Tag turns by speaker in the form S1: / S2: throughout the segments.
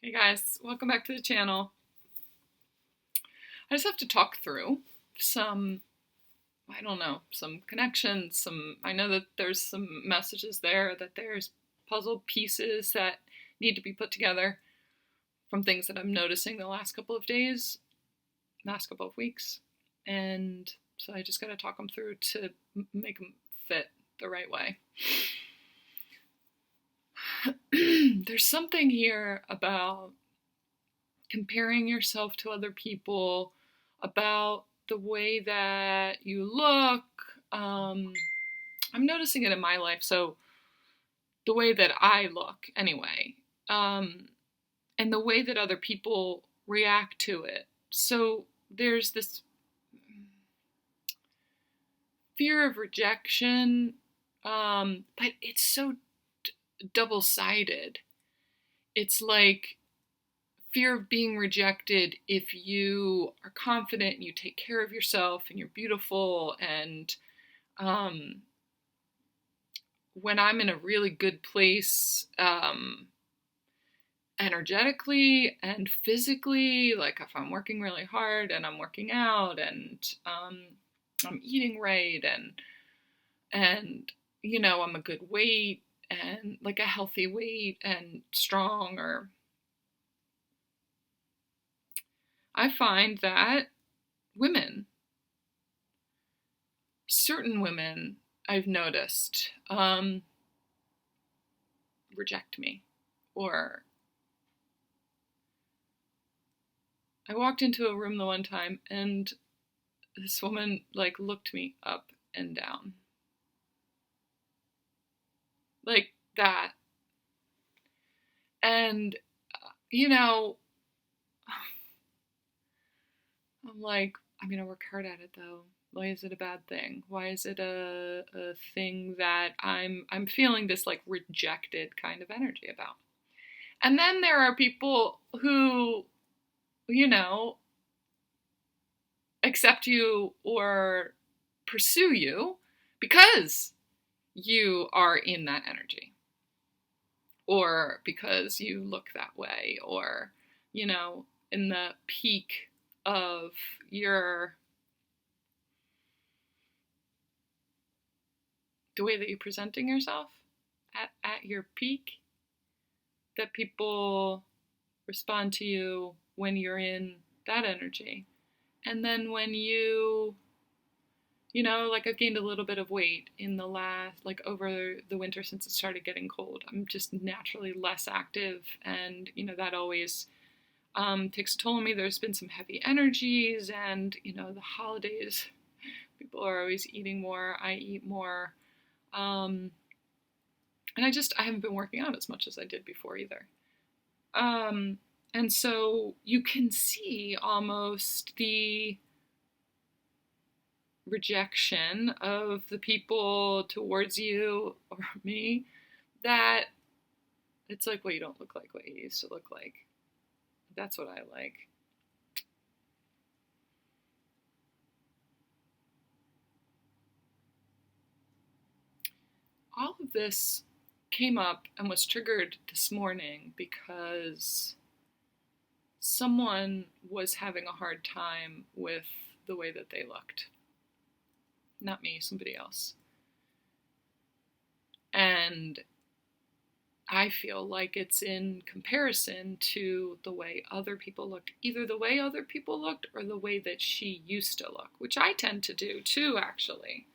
S1: Hey guys, welcome back to the channel. I just have to talk through some, some connections, I know that there's some messages there, that there's puzzle pieces that need to be put together from things that I'm noticing the last couple of days, last couple of weeks. And so I just got to talk them through to make them fit the right way. There's something here about comparing yourself to other people, about the way that you look. I'm noticing it in my life, so the way that I look, anyway, and the way that other people react to it. So there's this fear of rejection, but it's so double-sided. It's like fear of being rejected if you are confident and you take care of yourself and you're beautiful, and when I'm in a really good place energetically and physically, like if I'm working really hard and I'm working out and I'm eating right and I'm a good weight and like a healthy weight and strong, or I find that certain women I've noticed, reject me. Or I walked into a room the one time and this woman looked me up and down. Like that. And, I'm like, I'm gonna work hard at it though. Why is it a bad thing? Why is it a thing that I'm feeling this rejected kind of energy about? And then there are people who, accept you or pursue you because you are in that energy, or because you look that way, or, in the peak of the way that you're presenting yourself at your peak, that people respond to you when you're in that energy. And then when I've gained a little bit of weight in the last, over the winter since it started getting cold. I'm just naturally less active, and, that always takes a toll on me. There's been some heavy energies, and, the holidays, people are always eating more. I eat more. And I haven't been working out as much as I did before either. And so you can see almost the rejection of the people towards you or me, that it's like, well, you don't look like what you used to look like. That's what I like. All of this came up and was triggered this morning because someone was having a hard time with the way that they looked. Not me, somebody else. And I feel like it's in comparison to the way other people looked, either the way other people looked or the way that she used to look, which I tend to do too, actually.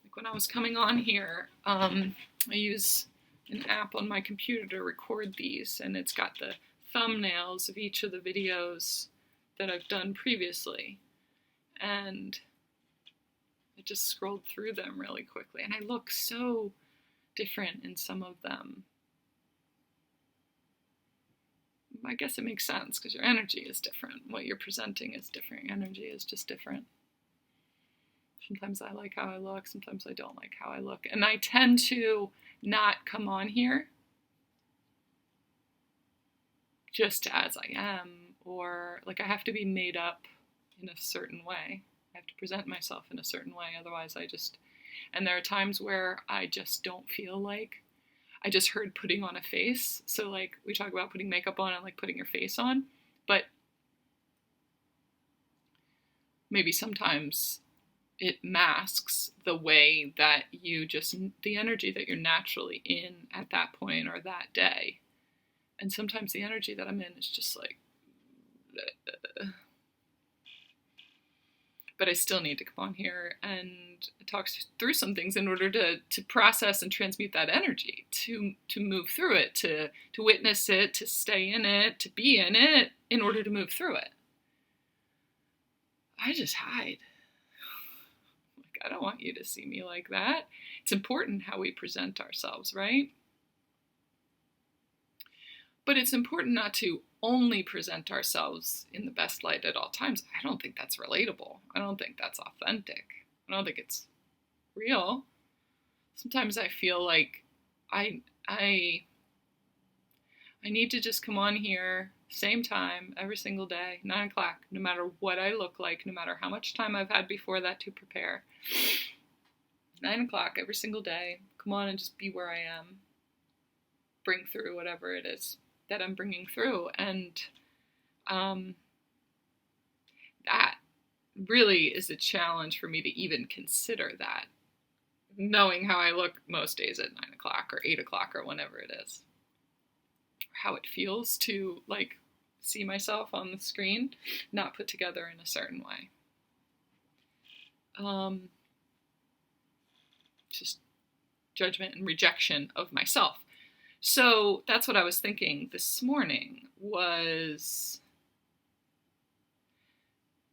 S1: Like when I was coming on here, I use an app on my computer to record these, and it's got the thumbnails of each of the videos that I've done previously. And I just scrolled through them really quickly, and I look so different in some of them. I guess it makes sense because your energy is different. What you're presenting is different. Your energy is just different. Sometimes I like how I look, sometimes I don't like how I look. And I tend to not come on here just as I am, or I have to be made up in a certain way. I have to present myself in a certain way, otherwise and there are times where I just don't feel like, I just heard putting on a face. So like we talk about putting makeup on and like putting your face on, but maybe sometimes it masks the way that you just, the energy that you're naturally in at that point or that day. And sometimes the energy that I'm in is just like, but I still need to come on here and talk through some things in order to process and transmute that energy, to move through it, to witness it, to stay in it, to be in it in order to move through it. I just hide. Like, I don't want you to see me like that. It's important how we present ourselves, right? But it's important not to only present ourselves in the best light at all times. I don't think that's relatable. I don't think that's authentic. I don't think it's real. Sometimes I feel like I need to just come on here, same time, every single day, 9 o'clock, no matter what I look like, no matter how much time I've had before that to prepare. 9 o'clock every single day, come on and just be where I am. Bring through whatever it is that I'm bringing through. And that really is a challenge for me to even consider that, knowing how I look most days at 9 o'clock or 8 o'clock or whenever it is. How it feels to like see myself on the screen, not put together in a certain way. Just judgment and rejection of myself. So that's what I was thinking this morning was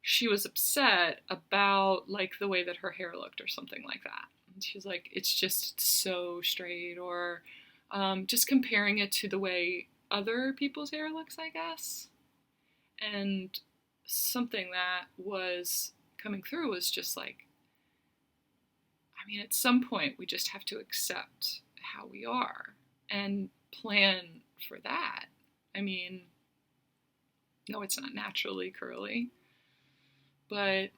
S1: she was upset about like the way that her hair looked or something like that. And she's like, it's just so straight, or just comparing it to the way other people's hair looks, I guess. And something that was coming through was just like, I mean, at some point we just have to accept how we are and plan for that. I mean, no, it's not naturally curly, but I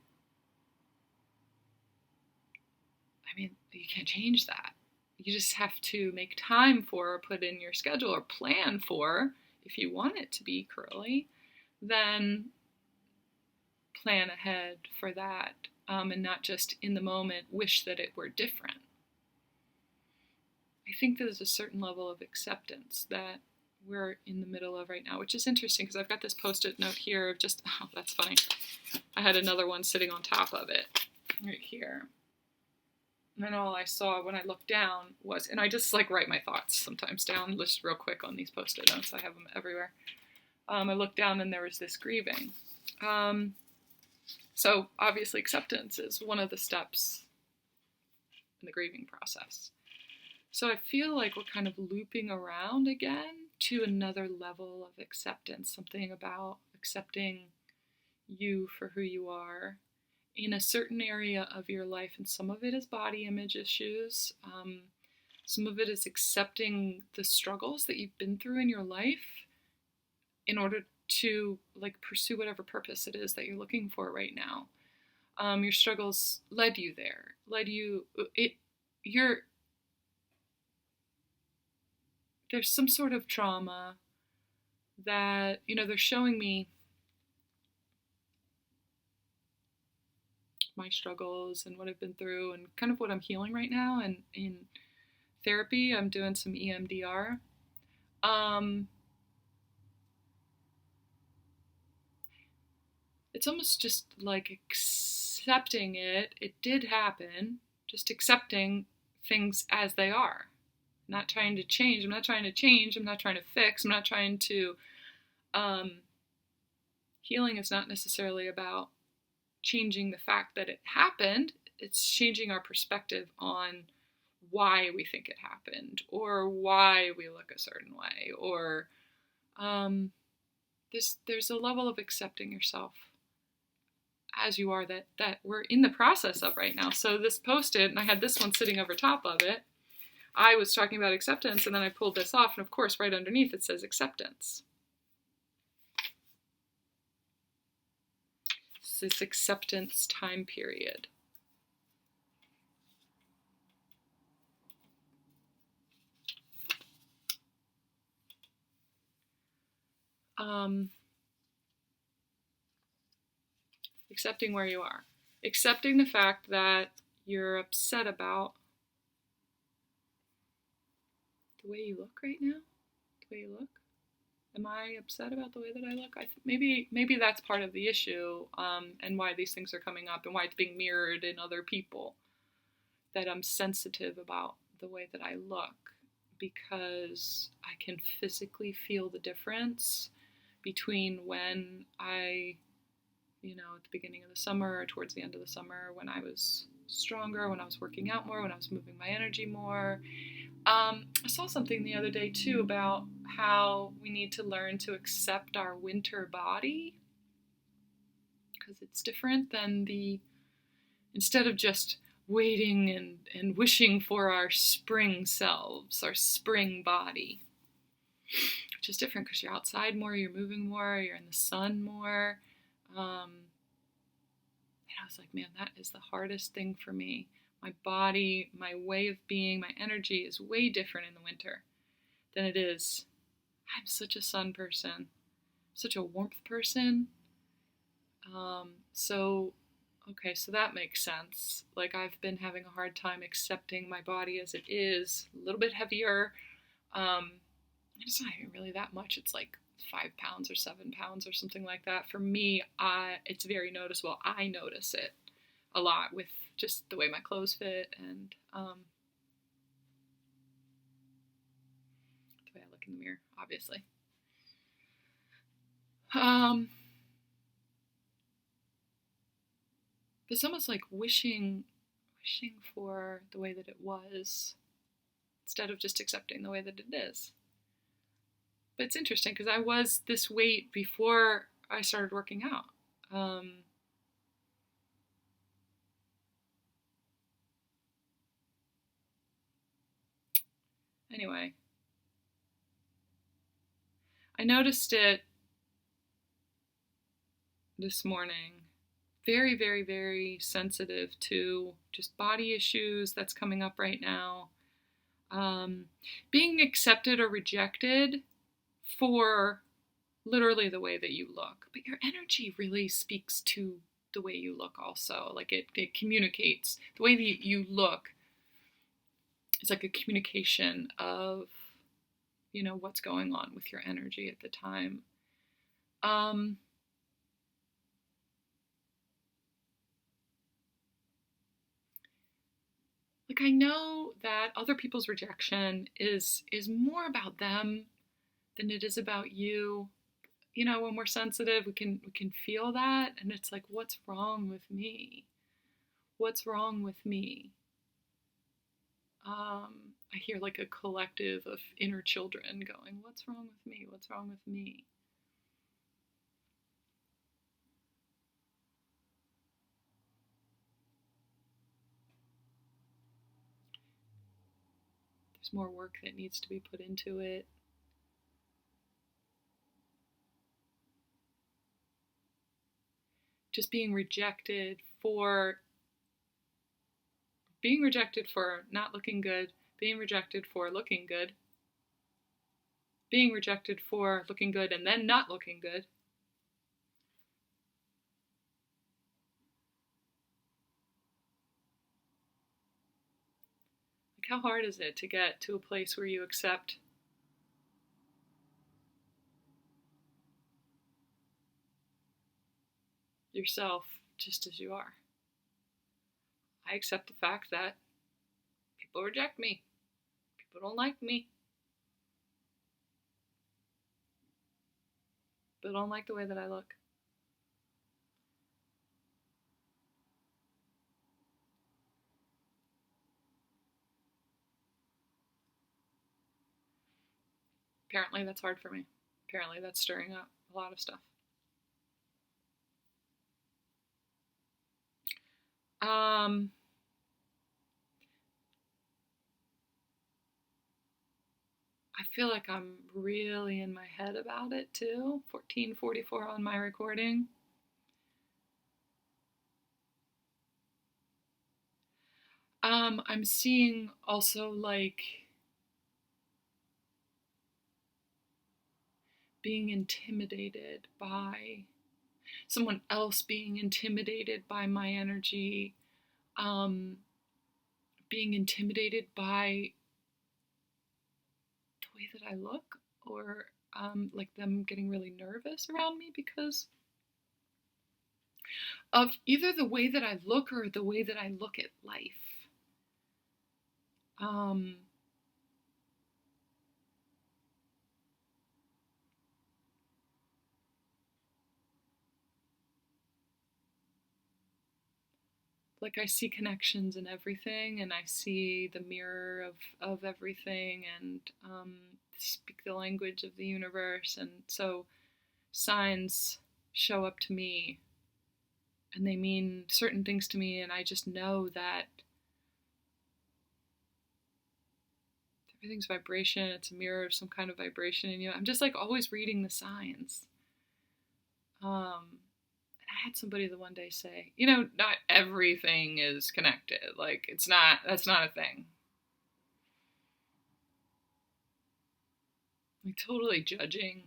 S1: mean, you can't change that. You just have to make time for, or put in your schedule, or plan for, if you want it to be curly, then plan ahead for that, and not just in the moment wish that it were different. I think there's a certain level of acceptance that we're in the middle of right now, which is interesting because I've got this post-it note here of just, oh, that's funny. I had another one sitting on top of it right here. And then all I saw when I looked down was, and I just like write my thoughts sometimes down just real quick on these post-it notes. I have them everywhere. I looked down and there was this grieving. So obviously acceptance is one of the steps in the grieving process. So I feel like we're kind of looping around again to another level of acceptance, something about accepting you for who you are in a certain area of your life. And some of it is body image issues. Some of it is accepting the struggles that you've been through in your life in order to like pursue whatever purpose it is that you're looking for right now. Your struggles led you there, there's some sort of trauma that, they're showing me my struggles and what I've been through and kind of what I'm healing right now. And in therapy, I'm doing some EMDR. It's almost just like accepting it. It did happen. Just accepting things as they are. Not trying to change. I'm not trying to change. I'm not trying to fix. I'm not trying to... healing is not necessarily about changing the fact that it happened. It's changing our perspective on why we think it happened, or why we look a certain way, or there's a level of accepting yourself as you are that we're in the process of right now. So this post-it, and I had this one sitting over top of it, I was talking about acceptance, and then I pulled this off, and of course right underneath it says acceptance. It's this acceptance time period. Accepting where you are. Accepting the fact that you're upset about the way you look right now. The way you look. Am I upset about the way that I look? Maybe that's part of the issue, and why these things are coming up and why it's being mirrored in other people. That I'm sensitive about the way that I look because I can physically feel the difference between when I, at the beginning of the summer or towards the end of the summer, when I was stronger, when I was working out more, when I was moving my energy more. I saw something the other day too about how we need to learn to accept our winter body because it's different than instead of just waiting and wishing for our spring selves, our spring body, which is different because you're outside more, you're moving more, you're in the sun more. And I was like, man, that is the hardest thing for me. My body, my way of being, my energy is way different in the winter than it is. I'm such a sun person, such a warmth person. So that makes sense. Like I've been having a hard time accepting my body as it is, a little bit heavier. It's not even really that much. It's like 5 pounds or 7 pounds or something like that. For me, it's very noticeable. I notice it a lot with just the way my clothes fit and the way I look in the mirror, obviously. It's almost like wishing for the way that it was instead of just accepting the way that it is. But it's interesting because I was this weight before I started working out. Anyway, I noticed it this morning. Very, very, very sensitive to just body issues that's coming up right now. Being accepted or rejected for literally the way that you look. But your energy really speaks to the way you look also. Like it communicates. The way that you look is like a communication of, what's going on with your energy at the time. Like I know that other people's rejection is more about them than it is about you. When we're sensitive, we can feel that, and it's like, what's wrong with me? What's wrong with me? I hear like a collective of inner children going, what's wrong with me? What's wrong with me? There's more work that needs to be put into it. Just being rejected for not looking good, being rejected for looking good, being rejected for looking good and then not looking good. Like how hard is it to get to a place where you accept yourself just as you are? I accept the fact that people reject me. People don't like me. People don't like the way that I look. Apparently that's hard for me. Apparently that's stirring up a lot of stuff. I feel like I'm really in my head about it too. 1444 on my recording. I'm seeing also like being intimidated by someone else, being intimidated by my energy, being intimidated by the way that I look, or like them getting really nervous around me because of either the way that I look or the way that I look at life. Like I see connections in everything, and I see the mirror of everything, and speak the language of the universe, and so signs show up to me, and they mean certain things to me, and I just know that everything's vibration. It's a mirror of some kind of vibration in you. I'm just like always reading the signs. And I had somebody the one day say, not everything is connected. Like that's not a thing. Like totally judging.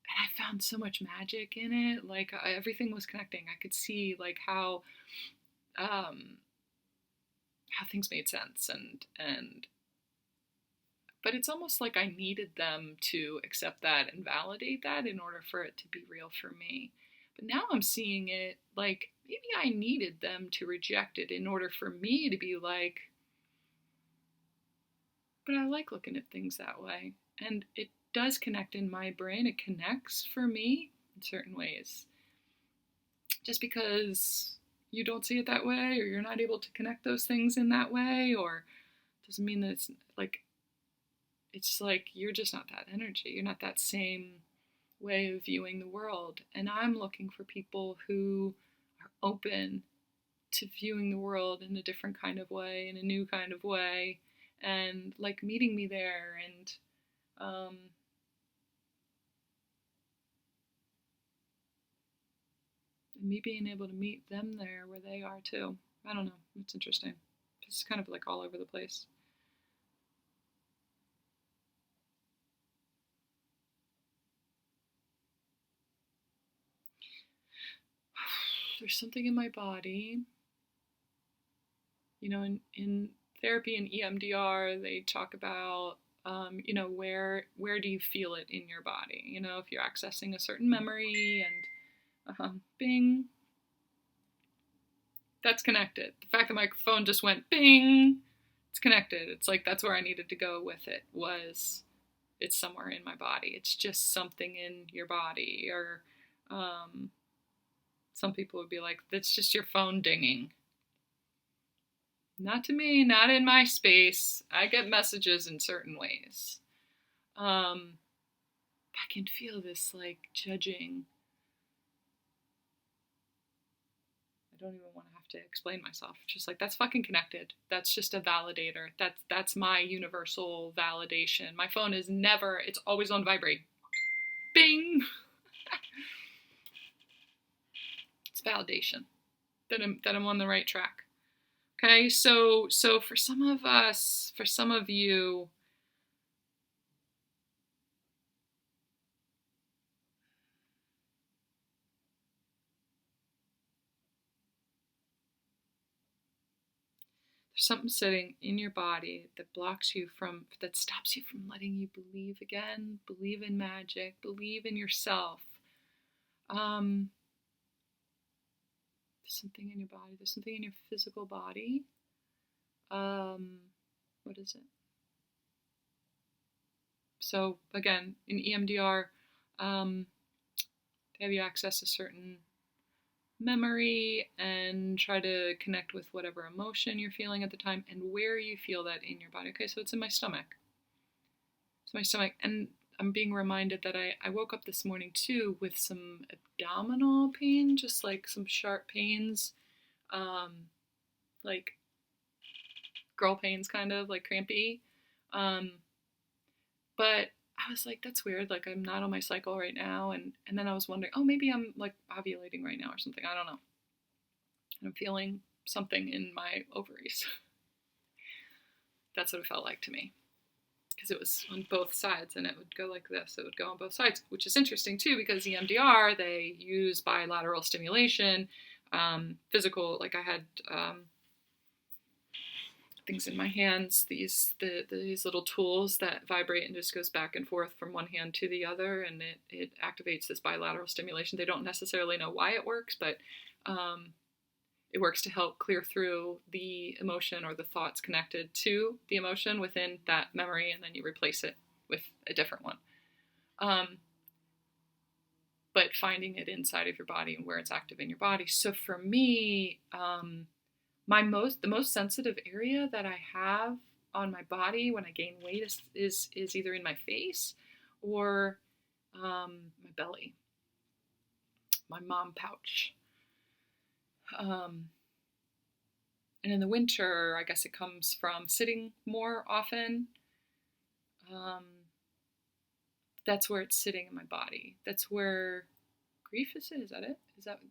S1: And I found so much magic in it. Like everything was connecting. I could see like how things made sense, and but it's almost like I needed them to accept that and validate that in order for it to be real for me. But now I'm seeing it like maybe I needed them to reject it in order for me to be like, but I like looking at things that way. And it does connect in my brain. It connects for me in certain ways. Just because you don't see it that way, or you're not able to connect those things in that way, or doesn't mean that it's like you're just not that energy. You're not that same way of viewing the world. And I'm looking for people who are open to viewing the world in a different kind of way, in a new kind of way, and like meeting me there, and me being able to meet them there where they are too. I don't know. It's interesting. It's kind of like all over the place. There's something in my body. In therapy and EMDR, they talk about, where do you feel it in your body? If you're accessing a certain memory, and bing, that's connected. The fact that my phone just went bing, it's connected. It's like that's where I needed to go with it, was it's somewhere in my body. It's just something in your body. Or some people would be like, that's just your phone dinging. Not to me, not in my space. I get messages in certain ways. I can feel this like judging. I don't even want to have to explain myself. Just like, that's fucking connected. That's just a validator. That's my universal validation. My phone is never, it's always on vibrate. Bing! It's validation that I'm on the right track. Okay, so for some of us, for some of you, there's something sitting in your body that that stops you from letting you believe again, believe in magic, believe in yourself. There's something in your body. There's something in your physical body. What is it? So again, in EMDR, they have you access a certain memory and try to connect with whatever emotion you're feeling at the time and where you feel that in your body. Okay, so it's in my stomach. It's my stomach. And I'm being reminded that I woke up this morning too with some abdominal pain, just like some sharp pains, like girl pains, kind of like crampy. But I was like, that's weird. Like, I'm not on my cycle right now. And then I was wondering, oh, maybe I'm like ovulating right now or something. I don't know. And I'm feeling something in my ovaries. That's what it felt like to me. because it was on both sides, and it would go like this. It would go on both sides, which is interesting too, because EMDR, they use bilateral stimulation, physical, like I had things in my hands, these little tools that vibrate and just goes back and forth from one hand to the other, and it activates this bilateral stimulation. They don't necessarily know why it works, but it works to help clear through the emotion or the thoughts connected to the emotion within that memory, and then you replace it with a different one. But finding it inside of your body and where it's active in your body. So for me, the most sensitive area that I have on my body when I gain weight is either in my face or my belly, my mom pouch. And in the winter, I guess it comes from sitting more often. That's where it's sitting in my body. That's where grief is. Is that it?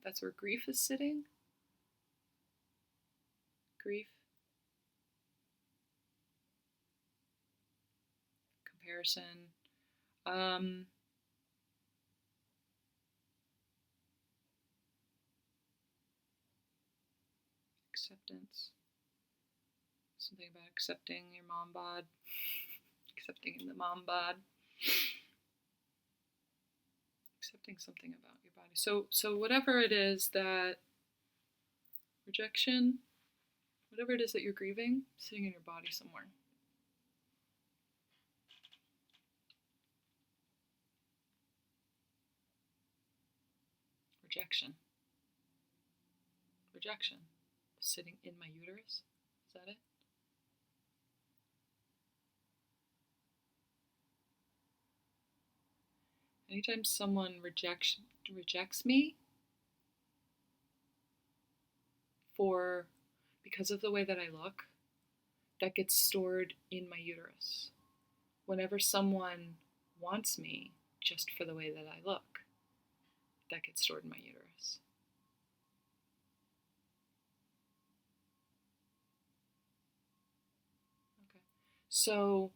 S1: That's where grief is sitting? Grief. Comparison. Acceptance. Something about accepting your mom bod. Accepting the mom bod. Accepting something about your body. So whatever it is that rejection, whatever it is that you're grieving, sitting in your body somewhere. Rejection. Rejection. Sitting in my uterus. Is that it? Anytime someone rejects me because of the way that I look, that gets stored in my uterus. Whenever someone wants me just for the way that I look, that gets stored in my uterus. Okay. So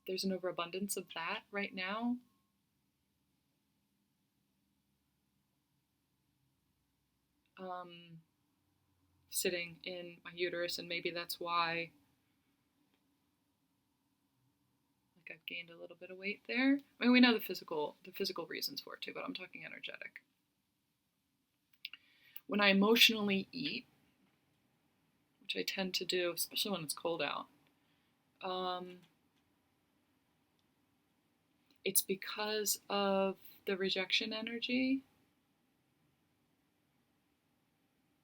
S1: there's an overabundance of that right now. Sitting in my uterus, and maybe that's why I've gained a little bit of weight there. I mean, we know the physical reasons for it too, but I'm talking energetic. When I emotionally eat, which I tend to do, especially when it's cold out, it's because of the rejection energy.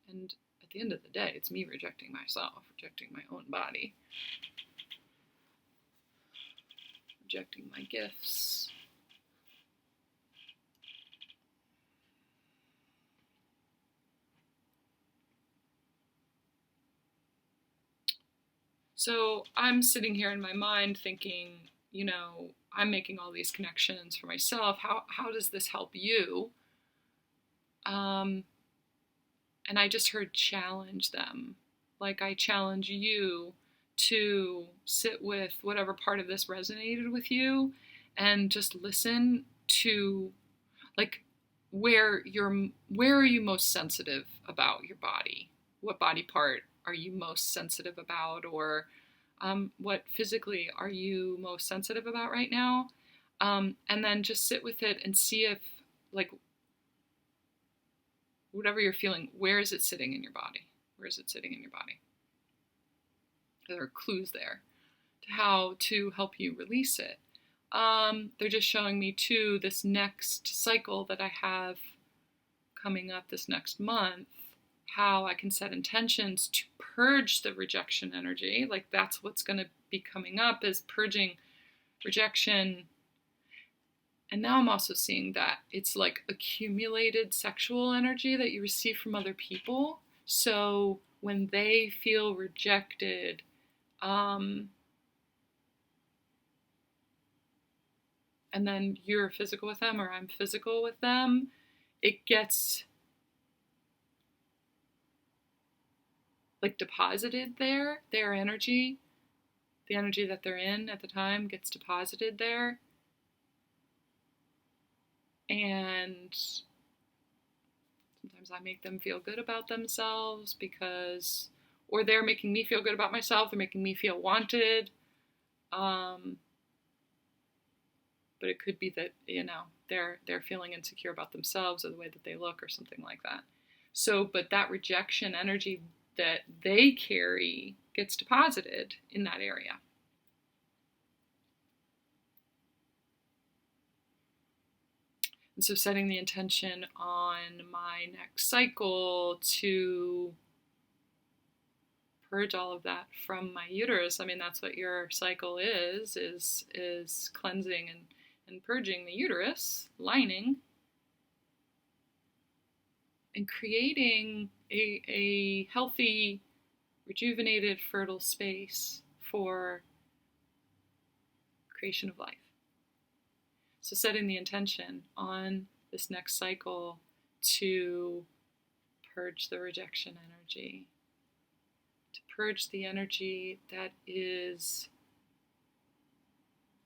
S1: And at the end of the day, it's me rejecting myself, rejecting my own body, rejecting my gifts. So I'm sitting here in my mind thinking, I'm making all these connections for myself. How does this help you? And I just heard challenge them. Like, I challenge you to sit with whatever part of this resonated with you and just listen to, like, where are you most sensitive about your body? What body part are you most sensitive about? Or what physically are you most sensitive about right now? And then just sit with it and see if, like, whatever you're feeling, where is it sitting in your body? Where is it sitting in your body? There are clues there to how to help you release it. They're just showing me too, this next cycle that I have coming up this next month, how I can set intentions to purge the rejection energy. Like, that's what's going to be coming up, is purging rejection. And now I'm also seeing that it's like accumulated sexual energy that you receive from other people. So when they feel rejected, and then you're physical with them or I'm physical with them, it gets like deposited there, their energy the energy that they're in at the time gets deposited there. And sometimes I make them feel good about themselves or they're making me feel good about myself. They're making me feel wanted. But it could be that, they're feeling insecure about themselves or the way that they look or something like that. So, but that rejection energy that they carry gets deposited in that area. And so setting the intention on my next cycle to purge all of that from my uterus. I mean, that's what your cycle is cleansing and purging the uterus lining and creating a healthy, rejuvenated, fertile space for creation of life. So setting the intention on this next cycle to purge the rejection energy, to purge the energy that is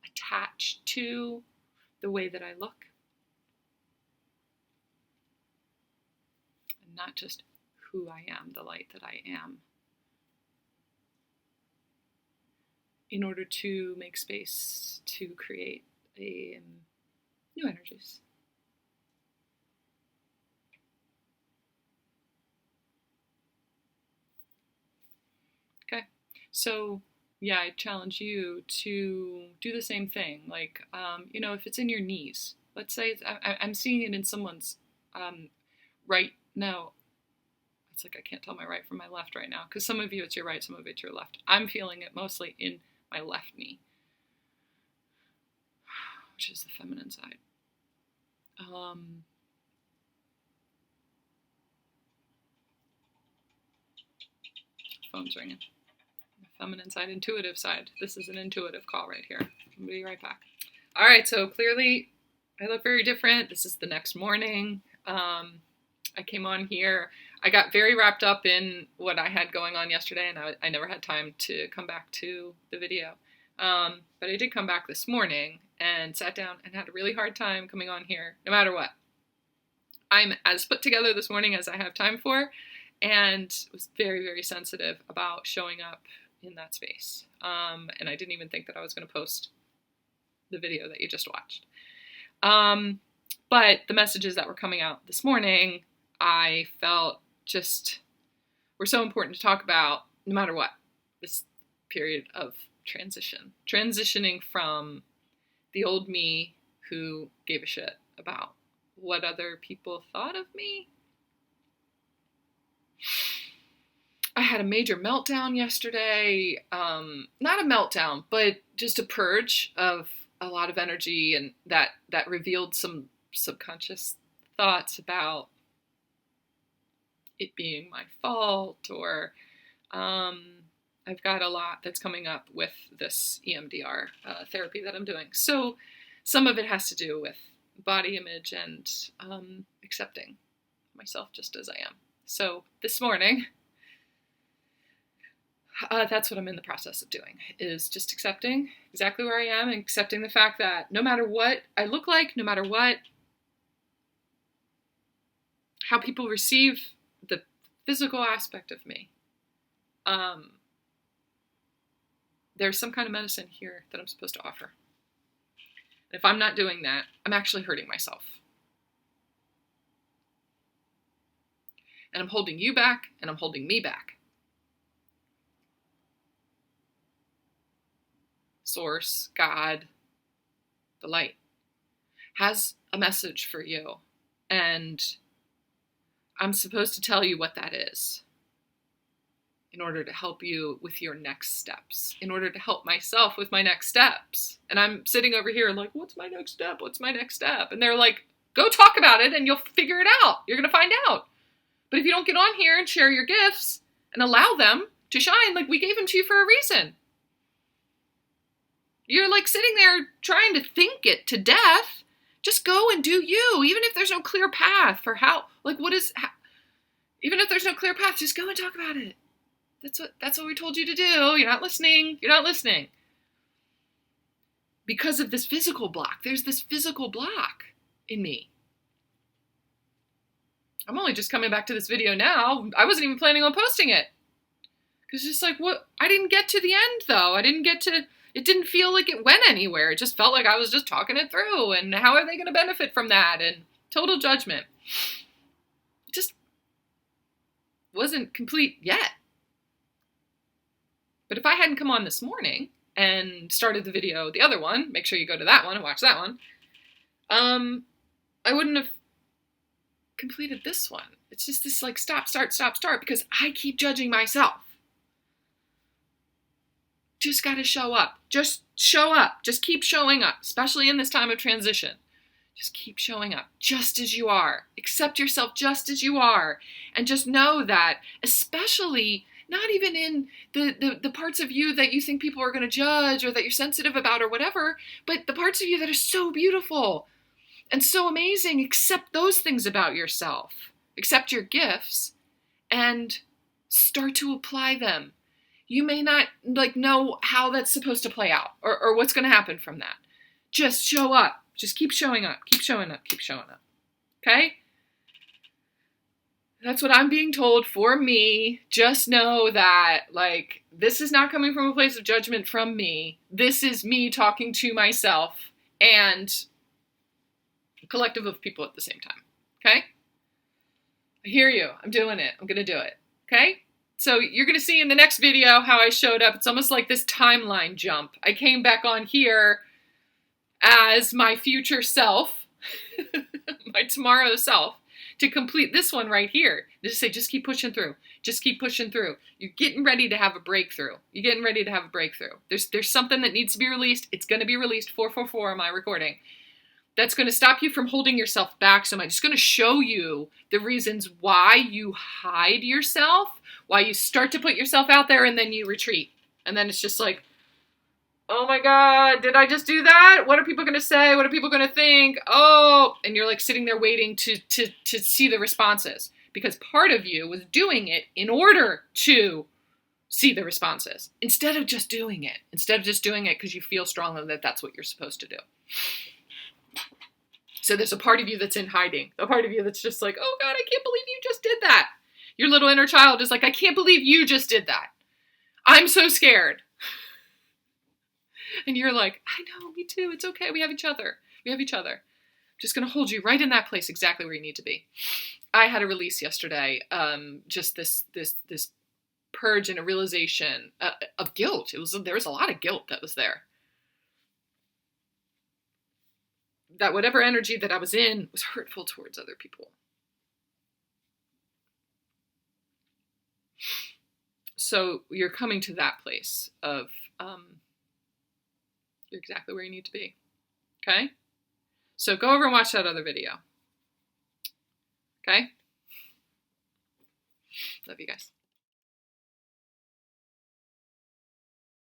S1: attached to the way that I look, and not just who I am, the light that I am, in order to make space to create new energies. Okay, so yeah, I challenge you to do the same thing. Like, if it's in your knees, let's say I'm seeing it in someone's right. No, it's like I can't tell my right from my left right now, because some of you it's your right, some of it's your left. I'm feeling it mostly in my left knee, which is the feminine side. Phone's ringing. The feminine side, intuitive side. This is an intuitive call right here. I'll be right back. All right, so clearly I look very different. This is the next morning. I came on here. I got very wrapped up in what I had going on yesterday, and I never had time to come back to the video. But I did come back this morning and sat down and had a really hard time coming on here, no matter what. I'm as put together this morning as I have time for, and was very, very sensitive about showing up in that space. And I didn't even think that I was going to post the video that you just watched. But the messages that were coming out this morning, I felt just were so important to talk about, no matter what, this period of transitioning from the old me who gave a shit about what other people thought of me. I had a major meltdown yesterday. Not a meltdown, but just a purge of a lot of energy, and that revealed some subconscious thoughts about it being my fault, or I've got a lot that's coming up with this EMDR therapy that I'm doing. So some of it has to do with body image and accepting myself just as I am. So this morning, that's what I'm in the process of doing, is just accepting exactly where I am, and accepting the fact that no matter what I look like, no matter how people receive the physical aspect of me, there's some kind of medicine here that I'm supposed to offer. And if I'm not doing that, I'm actually hurting myself. And I'm holding you back, and I'm holding me back. Source, God, the light, has a message for you. And I'm supposed to tell you what that is in order to help you with your next steps, in order to help myself with my next steps. And I'm sitting over here like, what's my next step? What's my next step? And they're like, go talk about it and you'll figure it out. You're going to find out. But if you don't get on here and share your gifts and allow them to shine, like we gave them to you for a reason. You're like sitting there trying to think it to death. Just go and do you, even if there's no clear path for how, like even if there's no clear path, just go and talk about it. That's what we told you to do. You're not listening. You're not listening. Because of this physical block. There's this physical block in me. I'm only just coming back to this video now. I wasn't even planning on posting it. Because just like, what? I didn't get to the end, though. It didn't feel like it went anywhere. It just felt like I was just talking it through. And how are they going to benefit from that? And total judgment. It just wasn't complete yet. But if I hadn't come on this morning and started the video, the other one, make sure you go to that one and watch that one, I wouldn't have completed this one. It's just this like stop, start, because I keep judging myself. Just gotta show up. Just show up. Just keep showing up, especially in this time of transition. Just keep showing up just as you are. Accept yourself just as you are. And just know that, especially not even in the parts of you that you think people are going to judge or that you're sensitive about or whatever, but the parts of you that are so beautiful and so amazing, accept those things about yourself. Accept your gifts and start to apply them. You may not know how that's supposed to play out or what's going to happen from that. Just show up. Just keep showing up. Keep showing up. Keep showing up. Okay? That's what I'm being told for me. Just know that, this is not coming from a place of judgment from me. This is me talking to myself and a collective of people at the same time. Okay? I hear you. I'm doing it. I'm going to do it. Okay? So you're going to see in the next video how I showed up. It's almost like this timeline jump. I came back on here as my future self, my tomorrow self, to complete this one right here. Just say, just keep pushing through. Just keep pushing through. You're getting ready to have a breakthrough. You're getting ready to have a breakthrough. There's something that needs to be released. It's going to be released, 444 on my recording. That's going to stop you from holding yourself back so much. It's going to show you the reasons why you hide yourself, why you start to put yourself out there and then you retreat. And then it's just like, oh my God, did I just do that? What are people going to say? What are people going to think? Oh, and you're sitting there waiting to see the responses because part of you was doing it in order to see the responses instead of just doing it because you feel strongly that that's what you're supposed to do. So there's a part of you that's in hiding, a part of you that's just like, oh God, I can't believe you just did that. Your little inner child is like, I can't believe you just did that. I'm so scared. And you're like, I know, me too. It's okay. We have each other. I'm just going to hold you right in that place exactly where you need to be. I had a release yesterday, just this purge and a realization of guilt. There was a lot of guilt that was there. That whatever energy that I was in was hurtful towards other people. So you're coming to that place of you're exactly where you need to be. Okay? So go over and watch that other video. Okay? Love you guys.